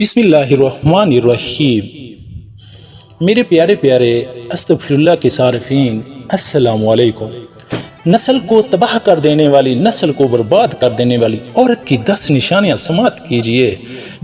बिस्मिल्लाहिर्रहमानिर्रहीम। मेरे प्यारे प्यारे अस्तगफिरुल्लाह के सारफीन, अस्सलाम वालेकुम। नस्ल को तबाह कर देने वाली, नस्ल को बर्बाद कर देने वाली औरत की 10 निशानियां समाप्त कीजिए।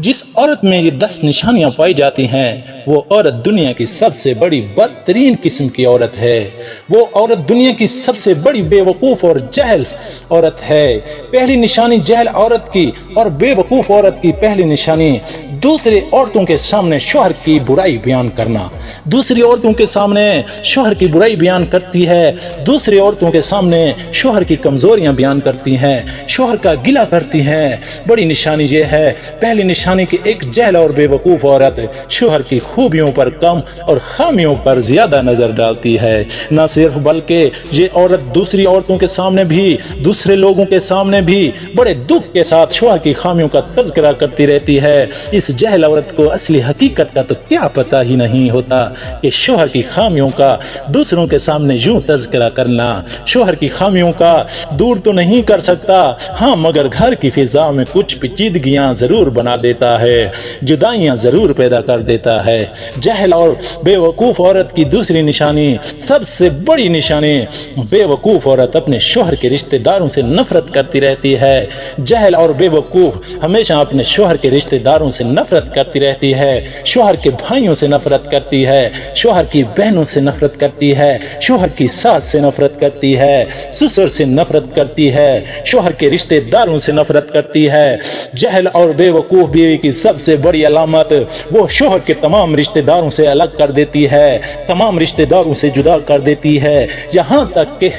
जिस औरत में ये 10 निशानियां पाई जाती हैं वो औरत दुनिया की सबसे बड़ी बदतरीन किस्म की औरत है। वो औरत दुनिया की सबसे बड़ी बेवकूफ़ और जहल औरत है। पहली निशानी जहल औरत की और बेवकूफ़ औरत की पहली निशानी दूसरी औरतों के सामने शौहर की बुराई बयान करना। दूसरी औरतों के सामने शौहर की बुराई बयान करती है, दूसरी औरतों के सामने शौहर की कमजोरियां बयान करती हैं, शौहर का गिला करती हैं। बड़ी निशानी ये है। पहली निशानी की एक जहल और बेवकूफ औरत शौहर की खूबियों पर कम और खामियों पर ज्यादा नजर डालती है। न सिर्फ बल्कि ये औरत दूसरी औरतों के सामने भी, दूसरे लोगों के सामने भी बड़े दुख के साथ शौहर की खामियों का तज़किरा करती रहती है। इस जहल औरत को असली हकीकत का तो क्या पता ही नहीं होता कि शौहर की खामियों का दूसरों के सामने यूं तज़किरा करना शौहर की खामियों का दूर तो नहीं कर सकता, हाँ, मगर घर की फिजा में कुछ पेचीदगियां जरूर बना देता है, जुदाइयां जरूर पैदा कर देता है। जहल और बेवकूफ औरत की दूसरी निशानी, सबसे बड़ी निशानी, बेवकूफ औरत अपने शौहर के रिश्तेदारों से नफरत करती रहती है। जहल और बेवकूफ हमेशा अपने शौहर के रिश्तेदारों से नफरत करती रहती है। शौहर के भाइयों से नफरत करती है, शौहर की बहनों से नफरत करती है, शौहर की सास से नफरत करती है, ससुर से नफरत करती है, शौहर के रिश्तेदारों से नफरत करती है। जहल और बेवकूफ बीवी की सबसे बड़ी अलामत, वो शौहर के तमाम रिश्तेदारों से अलग कर देती है, तमाम रिश्तेदारों से जुदा कर देती है, यहाँ तक कि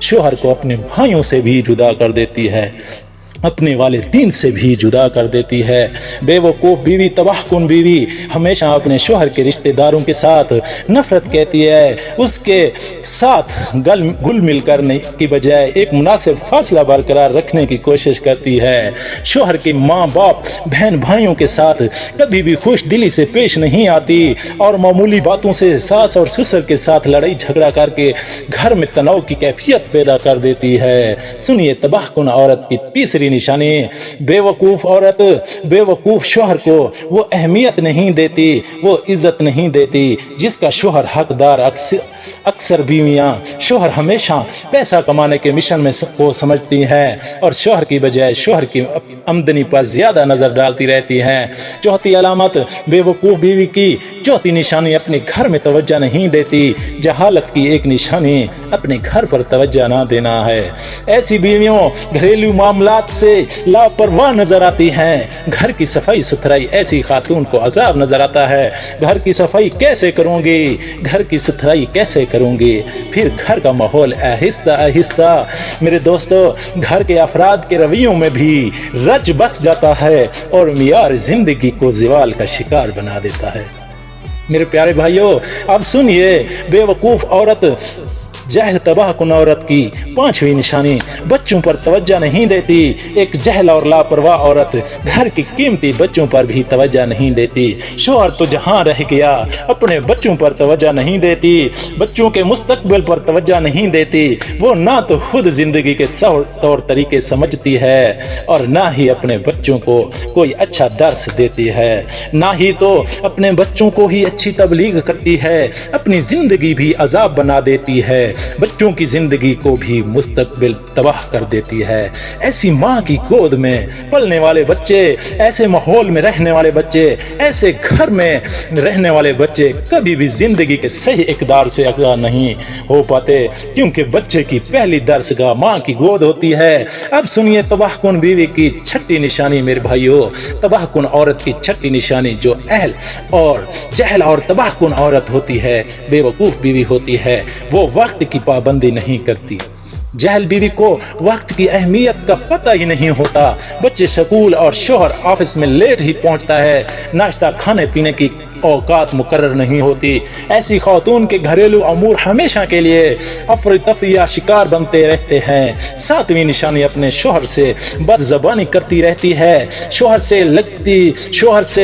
शौहर को अपने भाइयों से भी जुदा कर देती है, अपने वाले दीन से भी जुदा कर देती है। बेवकूफ़ बीवी, तबाहकुन बीवी हमेशा अपने शौहर के रिश्तेदारों के साथ नफरत कहती है, उसके साथ घुल मिल करने की बजाय एक मुनासिब फासला बरकरार रखने की कोशिश करती है। शौहर के माँ बाप, बहन भाइयों के साथ कभी भी खुश दिली से पेश नहीं आती और मामूली बातों से सास और ससुर के साथ लड़ाई झगड़ा करके घर में तनाव की कैफियत पैदा कर देती है। सुनिए तबाहकुन औरत की तीसरी निशानी, बेवकूफ औरत बेवकूफ शौहर को वो अहमियत नहीं देती, वो इज्जत नहीं देती जिसका शौहर हकदार। अक्सर बीवियां शौहर हमेशा पैसा कमाने के मिशन में को समझती हैं और शौहर की बजाय शौहर की आमदनी पर ज्यादा नजर डालती रहती हैं। चौथी अलामत बेवकूफ बीवी की चौथी निशानी, अपने घर में तवज्जो नहीं देती। जहालत की एक निशानी अपने घर पर तवज्जो ना देना है। ऐसी बीवियों घरेलू मामलात से लापरवाह नजर आती हैं। घर की सफाई सुथराई ऐसी खातून को अजाब नजर आता है। घर की सफाई कैसे करूंगी, घर की सुथराई कैसे करूंगी, फिर घर का माहौल आहिस्ता आहिस्ता मेरे दोस्तों घर के अफराद के रवैयों में भी रच बस जाता है और मियार जिंदगी को ज़वाल का शिकार बना देता है। मेरे प्यारे भाइयों, अब सुनिए बेवकूफ औरत जहल तबाहकुन औरत की पांचवी निशानी, बच्चों पर तवज्जो नहीं देती। एक जहल और लापरवाह औरत घर की कीमती बच्चों पर भी तवज्जो नहीं देती। शौहर तो जहां रह गया, अपने बच्चों पर तवज्जो नहीं देती, बच्चों के मुस्तकबिल पर तवज्जो नहीं देती। वो ना तो खुद जिंदगी के तौर तरीके समझती है और ना ही अपने बच्चों को कोई अच्छा दर्स देती है, ना ही तो अपने बच्चों को ही अच्छी तबलीग करती है, अपनी जिंदगी भी अजाब बना देती है, बच्चों की जिंदगी को भी मुस्तकबिल तबाह कर देती है। ऐसी माँ की गोद में पलने वाले बच्चे, ऐसे माहौल में रहने वाले बच्चे, ऐसे घर में रहने वाले बच्चे कभी भी जिंदगी के सही इक़दार से आगाह नहीं हो पाते, क्योंकि बच्चे की पहली दरसगाह माँ की गोद होती है। अब सुनिए तबाहकुन बीवी की छठी निशानी मेरे भाइयों, तबाहकुन औरत की छठी निशानी जो अहल और जहल और तबाहकुन औरत होती है, बेवकूफ़ बीवी होती है, वो वक्त की पाबंदी नहीं करती। जहल बीवी को वक्त की अहमियत का पता ही नहीं होता। बच्चे स्कूल और शौहर ऑफिस में लेट ही पहुंचता है, नाश्ता खाने पीने की اوقات مقرر نہیں ہوتی۔ ایسی خاتون کے گھریلو امور ہمیشہ کے لیے افرتفری یا شکار بنتے رہتے ہیں۔ ساتویں نشانی اپنے شوہر سے بد زبانی کرتی رہتی ہے، شوہر سے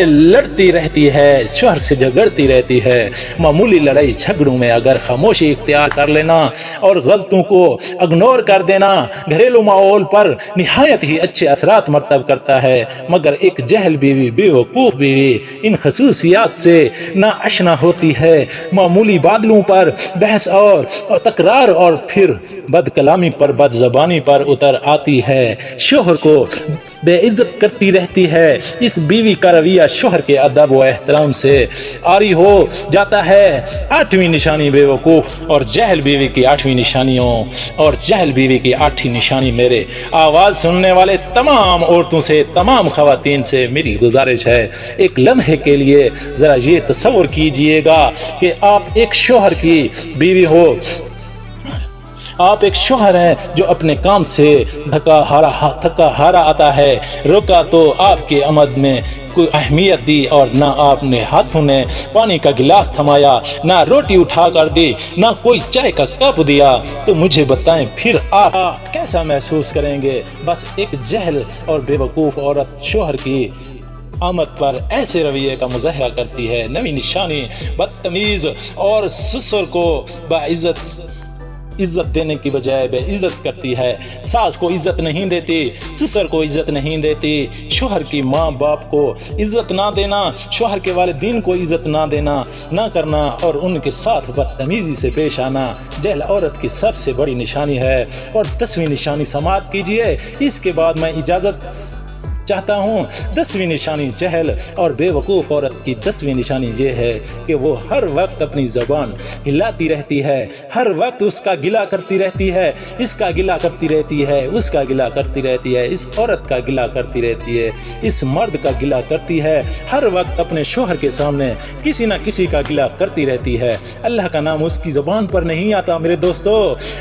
لڑتی رہتی ہے، شوہر سے جھگڑتی رہتی ہے۔ معمولی لڑائی جھگڑوں میں اگر خاموشی اختیار کر لینا اور غلطوں کو اگنور کر دینا گھریلو ماحول پر نہایت ہی اچھے اثرات مرتب کرتا ہے، مگر ایک جاہل بیوی، بے وقوف بیوی ان خصوصیات سے ناآشنا ہوتی ہے۔ معمولی بادلوں پر بحث اور تکرار اور پھر بد کلامی پر، بد زبانی پر اتر آتی ہے، شوہر کو بے عزت کرتی رہتی ہے۔ اس بیوی کا رویہ شوہر کے ادب و احترام سے عاری ہو جاتا ہے۔ آٹھویں نشانی بے وقوف اور جاہل بیوی کی آٹھویں نشانی میرے آواز سننے والے تمام عورتوں سے، تمام خواتین سے میری گزارش ہے، ایک لمحے کے لیے ذرا یہ تصور کیجئے گا کہ آپ ایک شوہر کی بیوی ہو، آپ ایک شوہر ہیں جو اپنے کام سے تھکا ہارا آتا ہے، روکا تو آپ کے آمد میں کوئی اہمیت دی اور نہ آپ نے ہاتھوں نے پانی کا گلاس تھمایا، نہ روٹی اٹھا کر دی، نہ کوئی چائے کا کپ دیا، تو مجھے بتائیں پھر آپ کیسا محسوس کریں گے؟ بس ایک جاہل اور بے وقوف عورت شوہر کی آمد پر ایسے رویے کا مظاہرہ کرتی ہے۔ نویں نشانی بدتمیز اور سسر کو عزت دینے کی بجائے بے عزت کرتی ہے، ساس کو عزت نہیں دیتی، سسر کو عزت نہیں دیتی، شوہر کی ماں باپ کو عزت نہ دینا، شوہر کے والدین کو عزت نہ دینا، نہ کرنا اور ان کے ساتھ بدتمیزی سے پیش آنا جاہل عورت کی سب سے بڑی نشانی ہے۔ اور 10ویں نشانی سماعت کیجئے، اس کے بعد میں اجازت چاہتا ہوں۔ 10ویں نشانی جاہل اور بے وقوف عورت کی 10ویں نشانی یہ ہے کہ وہ ہر وقت اپنی زبان ہلاتی رہتی ہے، ہر وقت اس کا گلہ کرتی رہتی ہے، اس کا گلہ کرتی رہتی ہے، اس کا گلہ کرتی رہتی ہے، اس عورت کا گلہ کرتی رہتی ہے، اس مرد کا گلہ کرتی ہے، ہر وقت اپنے شوہر کے سامنے کسی نہ کسی کا گلہ کرتی رہتی ہے۔ اللہ کا نام اس کی زبان پر نہیں آتا میرے دوستو،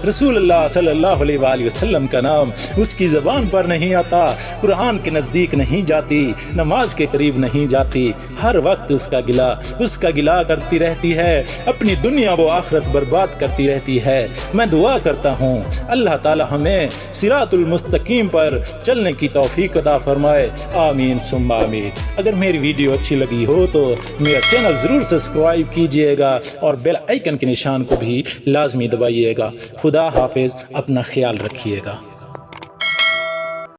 رسول اللہ صلی اللہ علیہ وآلہ وسلم کا نام اس کی زبان پر نہیں آتا، قرآن کے نزدیک نہیں جاتی، نماز کے قریب نہیں جاتی، ہر وقت اس کا گلہ کرتی رہتی ہے، اپنی دنیا و آخرت برباد کرتی رہتی ہے۔ میں دعا کرتا ہوں اللہ تعالی ہمیں صراط المستقیم پر چلنے کی توفیق عطا فرمائے، آمین ثم آمین۔ اگر میری ویڈیو اچھی لگی ہو تو میرا چینل ضرور سبسکرائب کیجئے گا اور بیل آئیکن کے نشان کو بھی لازمی دبائیے گا۔ خدا حافظ، اپنا خیال رکھیے گا۔